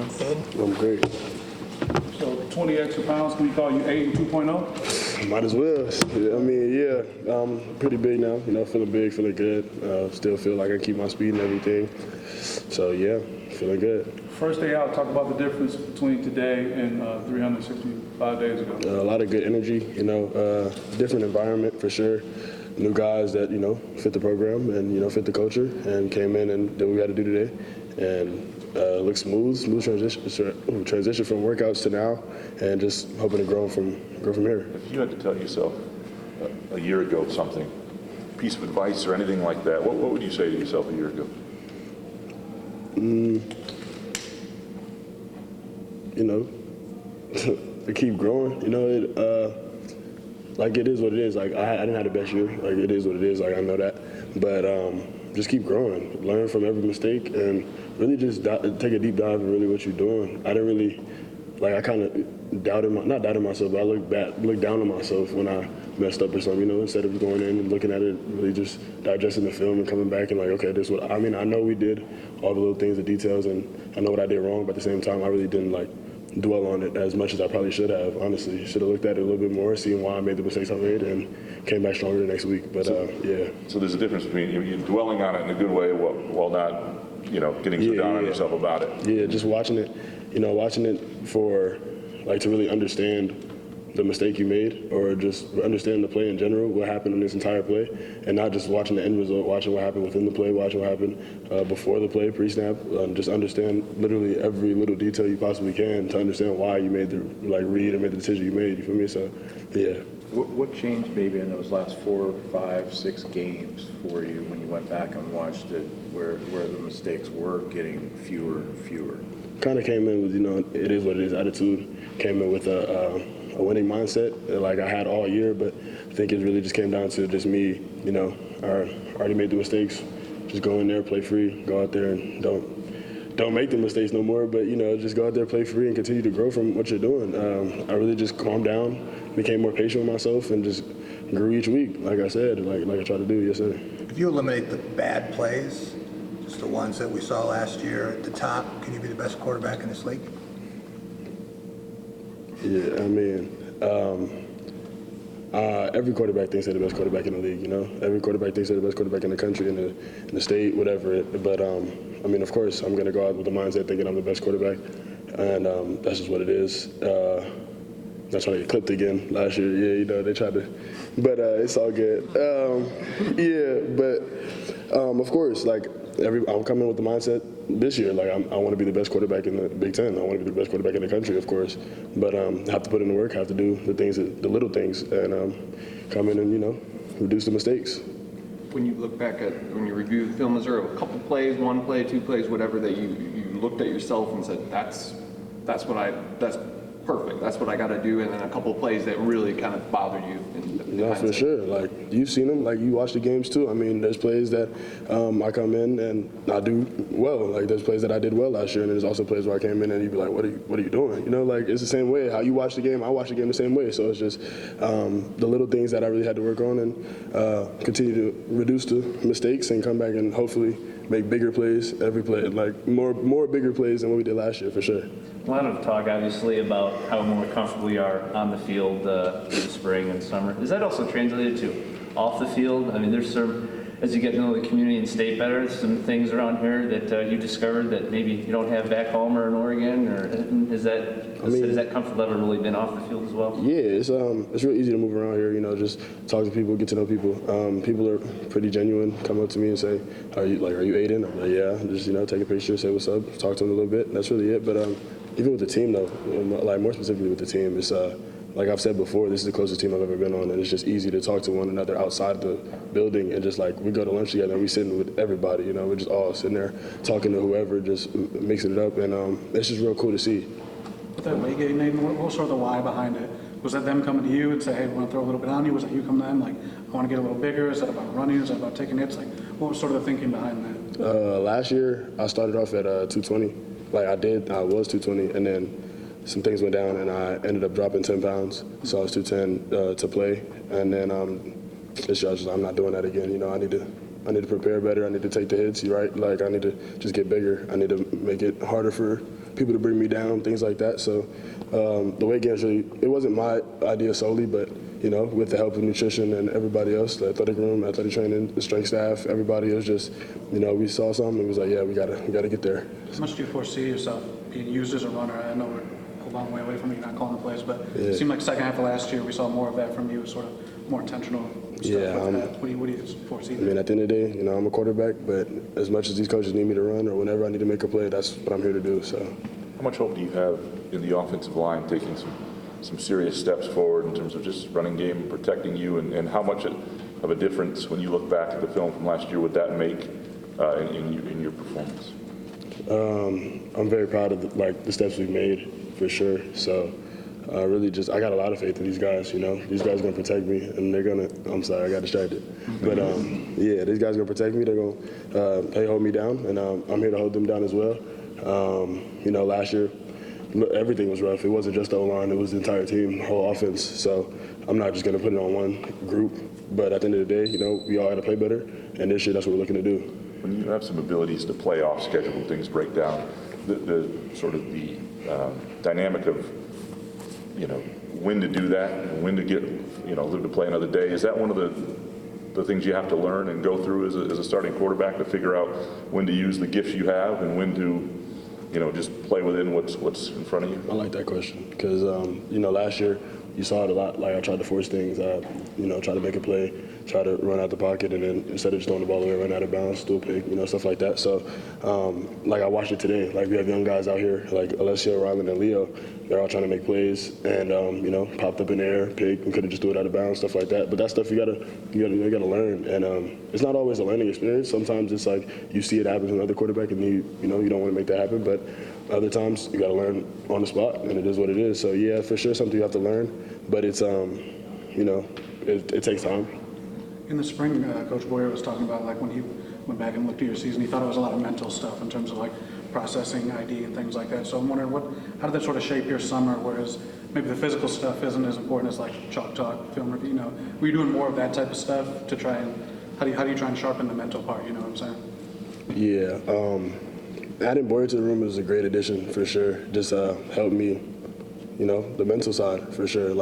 I'm great. So 20 extra pounds, can we call you Aidan 2.0? Might as well. I mean, yeah, I'm pretty big now. Feeling big, feeling good. Still feel like I keep my speed and everything. So yeah, feeling good. First day out, talk about the difference between today and 365 days ago. A lot of good energy. Different environment for sure. New guys that fit the program and fit the culture, and came in and did what we had to do today, and looks smooth transition from workouts to now, and just hoping to grow from here. If you had to tell yourself a year ago something, piece of advice or anything like that, what would you say to yourself a year ago? To keep growing. Like it is what it is. Like I didn't have the best year. Like it is what it is. Like I know that, but just keep growing, learn from every mistake, and really just take a deep dive in really what you're doing. I didn't really, I kind of not doubted myself, but I looked down on myself when I messed up or something. Instead of going in and looking at it, really just digesting the film and coming back and okay, this is what I mean. I know we did all the little things, the details, and I know what I did wrong. But at the same time, I really didn't dwell on it as much as I probably should have. Honestly, should have looked at it a little bit more, seeing why I made the mistakes I made, and came back stronger the next week. But yeah. So there's a difference between you dwelling on it in a good way while not, getting so down on yourself about it. Yeah, just watching it, watching it for to really understand the mistake you made, or just understand the play in general, what happened in this entire play, and not just watching the end result, watching what happened within the play, watching what happened before the play, pre-snap. Just understand literally every little detail you possibly can to understand why you made the read and made the decision you made. You feel me? So, yeah. What changed maybe in those last 4, 5, 6 games for you when you went back and watched it, where the mistakes were getting fewer and fewer? Kind of came in with it is what it is attitude. Came in with a winning mindset like I had all year, but I think it really just came down to just me. I already made the mistakes. Just go in there, play free, go out there and don't make the mistakes no more. But just go out there, play free, and continue to grow from what you're doing. I really just calmed down, became more patient with myself, and just grew each week. Like I said, like I try to do. Yes, sir. If you eliminate the bad plays, just the ones that we saw last year at the top, can you be the best quarterback in this league? Yeah, I mean, every quarterback thinks they're the best quarterback in the league. Every quarterback thinks they're the best quarterback in the country, in the state, whatever. But I mean, of course, I'm gonna go out with the mindset thinking I'm the best quarterback, and that's just what it is. That's why they clipped again last year. Yeah, they tried to, but it's all good. Yeah, but of course, I'm coming with the mindset this year. I want to be the best quarterback in the Big Ten. I want to be the best quarterback in the country, of course. But have to put in the work, have to do the little things, and come in and reduce the mistakes. When you look back when you review the film, is there a couple plays, 1 play, 2 plays, whatever, that you looked at yourself and said, that's perfect, that's what I got to do, and then a couple plays that really kind of bothered you? No, for sure. You've seen them. You watch the games too. I mean, there's plays that I come in and I do well. There's plays that I did well last year, and there's also plays where I came in and you'd be like, what are you doing? It's the same way. How you watch the game, I watch the game the same way. So it's just the little things that I really had to work on, and continue to reduce the mistakes and come back and hopefully make bigger plays every play, more bigger plays than what we did last year, for sure. A lot of talk, obviously, about how more comfortable you are on the field through the spring and summer. Is that also translated to off the field? I mean, there's as you get to know the community and state better, some things around here that you discovered that maybe you don't have back home or in Oregon, or has that comfort level really been off the field as well? Yeah, it's real easy to move around here. Just talk to people, get to know people. People are pretty genuine. Come up to me and say, "Are you Aidan?" I'm like, "Yeah." Just take a picture, say what's up, talk to them a little bit. That's really it. But even with the team though, more specifically with the team, it's like I've said before, this is the closest team I've ever been on, and it's just easy to talk to one another outside the building, and just we go to lunch together and we sitting with everybody, we're just all sitting there talking to whoever, just mixing it up, and it's just real cool to see. With that late game, Nathan, what was sort of the why behind it? Was that them coming to you and say, hey, we want to throw a little bit on you? Was that you coming to them, I want to get a little bigger? Is that about running? Is that about taking hits? What was sort of the thinking behind that? Last year, I started off at 220. I was 220, and then some things went down, and I ended up dropping 10 pounds. So I was 210 to play, and then this year I'm not doing that again. I need to prepare better. I need to take the hits. You're right. I need to just get bigger. I need to make it harder for people to bring me down, things like that. So the weight gains it wasn't my idea solely, but with the help of nutrition and everybody else, the athletic room, athletic training, the strength staff, everybody, it was just, we saw something and was like, yeah, we gotta get there. How much do you foresee yourself being used as a runner? I know we're a long way away from you not calling the plays, but it seemed like second half of last year we saw more of that from you, sort of more intentional stuff like that. What do you foresee? I mean, at the end of the day, I'm a quarterback, but as much as these coaches need me to run or whenever I need to make a play, that's what I'm here to do. So, How much hope do you have in the offensive line taking some serious steps forward in terms of just running game and protecting you, and how much of a difference when you look back at the film from last year would that make in your performance? I'm very proud of the steps we've made for sure. So really I got a lot of faith in these guys. These guys are gonna protect me, and I'm sorry, I got distracted. But yeah, these guys are gonna protect me. They're gonna hold me down, and I'm here to hold them down as well. Last year everything was rough. It wasn't just the O-line, it was the entire team, the whole offense. So I'm not just gonna put it on one group. But at the end of the day, we all got to play better, and this year that's what we're looking to do. When you have some abilities to play off schedule when things break down, the sort of the dynamic of when to do that and when to live to play another day, is that one of the things you have to learn and go through as a starting quarterback, to figure out when to use the gifts you have and when to just play within what's in front of you? I like that question because last year you saw it a lot. Like I tried to force things, try to make a play, try to run out the pocket, and then instead of just throwing the ball away, run out of bounds, still pick, stuff like that. So I watched it today. Like we have young guys out here like Alessio, Rylan, and Leo. They're all trying to make plays and popped up in the air, pick, and couldn't just do it out of bounds, stuff like that. But that stuff you gotta learn, and it's not always a learning experience. Sometimes it's like you see it happen to another quarterback, and you don't want to make that happen. But other times you gotta learn on the spot, and it is what it is. So yeah, for sure, something you have to learn, but it's it takes time. In the spring, Coach Boyer was talking about when he went back and looked at your season, he thought it was a lot of mental stuff in terms of processing ID and things like that. So I'm wondering how did that sort of shape your summer, whereas maybe the physical stuff isn't as important as chalk talk, film review, were you doing more of that type of stuff to try and, how do you try and sharpen the mental part, you know what I'm saying? Yeah, adding Boyer to the room is a great addition for sure. Just helped me, the mental side for sure.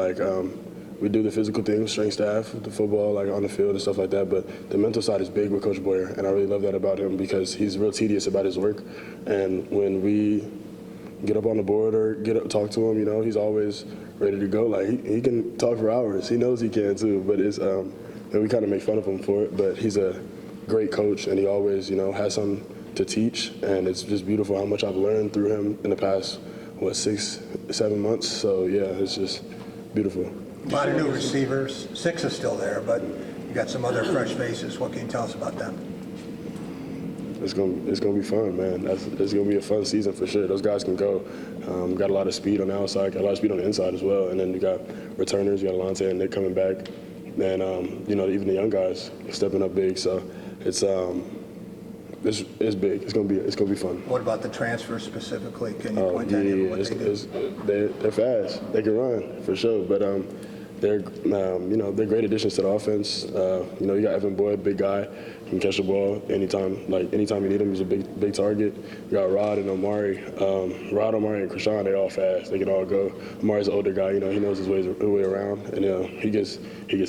We do the physical things, strength staff, the football, on the field and stuff like that, but the mental side is big with Coach Boyer, and I really love that about him because he's real tedious about his work. And when we get up on the board or talk to him, he's always ready to go. He can talk for hours. He knows he can too, but it's and we kind of make fun of him for it. But he's a great coach, and he always has something to teach, and it's just beautiful how much I've learned through him in the past 6-7 months. So yeah, it's just beautiful. A lot of new receivers. 6 is still there, but you got some other fresh faces. What can you tell us about them? It's gonna be fun, man. It's gonna be a fun season for sure. Those guys can go. Got a lot of speed on the outside, got a lot of speed on the inside as well. And then you got returners. You got Alontae and Nick coming back, and even the young guys stepping up big. So it's big. It's gonna be fun. What about the transfers specifically? Can you point to any of what they do? They're fast. They can run for sure, but they're great additions to the offense. You got Evan Boyd, big guy, can catch the ball anytime you need him. He's a big target. You got Rod and Omari. Rod, Omari, and Krishan, they all fast. They can all go. Omari's an older guy. He knows his way around, and he gets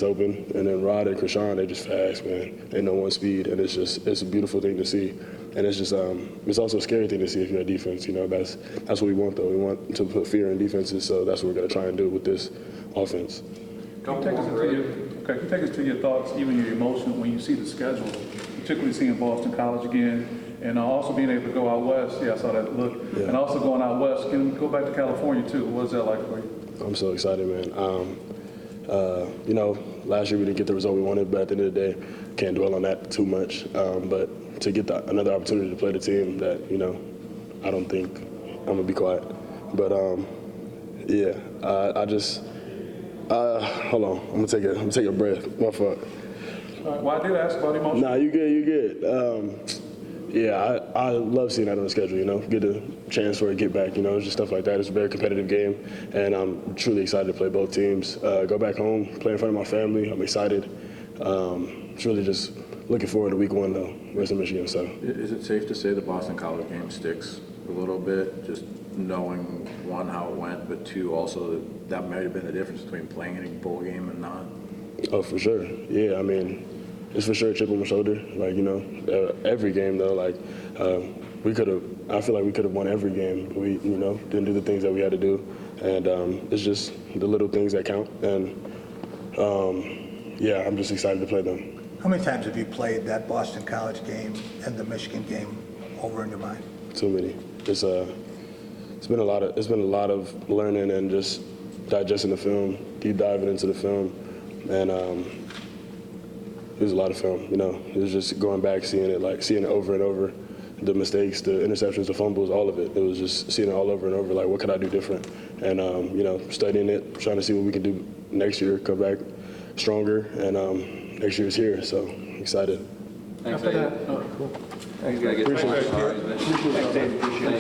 open. And then Rod and Krishan, they're just fast, man. They know one speed, and it's a beautiful thing to see. And it's just it's also a scary thing to see if you're a defense. That's what we want though. We want to put fear in defenses, so that's what we're gonna try and do with this offense. Can you take us to your thoughts, even your emotion when you see the schedule, particularly seeing Boston College again, and also being able to go out west. Yeah, I saw that look. Yeah. And also going out west. Can we go back to California too? What's that like for you? I'm so excited, man. Last year we didn't get the result we wanted, but at the end of the day, can't dwell on that too much. But to get another opportunity to play the team that, I don't think I'm gonna be quiet. But hold on. I'm gonna take a breath. My fault. Well, I did ask about emotion. Nah, you good. I love seeing that on the schedule. Get a chance for a get back. It's just stuff like that. It's a very competitive game, and I'm truly excited to play both teams. Go back home, play in front of my family. I'm excited. It's really just looking forward to week 1 though. Western Michigan. So. Is it safe to say the Boston College game sticks a little bit, just knowing, one, how it went, but two, also that might have been the difference between playing in a bowl game and not? Oh, for sure. Yeah, I mean, it's for sure a chip on my shoulder. Like, every game though, like I feel like we could have won every game, but we, didn't do the things that we had to do. And it's just the little things that count. And yeah, I'm just excited to play them. How many times have you played that Boston College game and the Michigan game over in your mind? Too many. It's been a lot of learning and just digesting the film, deep diving into the film, and it was a lot of film. It was just going back, seeing it over and over, the mistakes, the interceptions, the fumbles, all of it. It was just seeing it all over and over. Like, what could I do different? And studying it, trying to see what we can do next year, come back stronger, and next year's here. So excited. Thanks, After Aidan. that, oh, cool. You gotta get to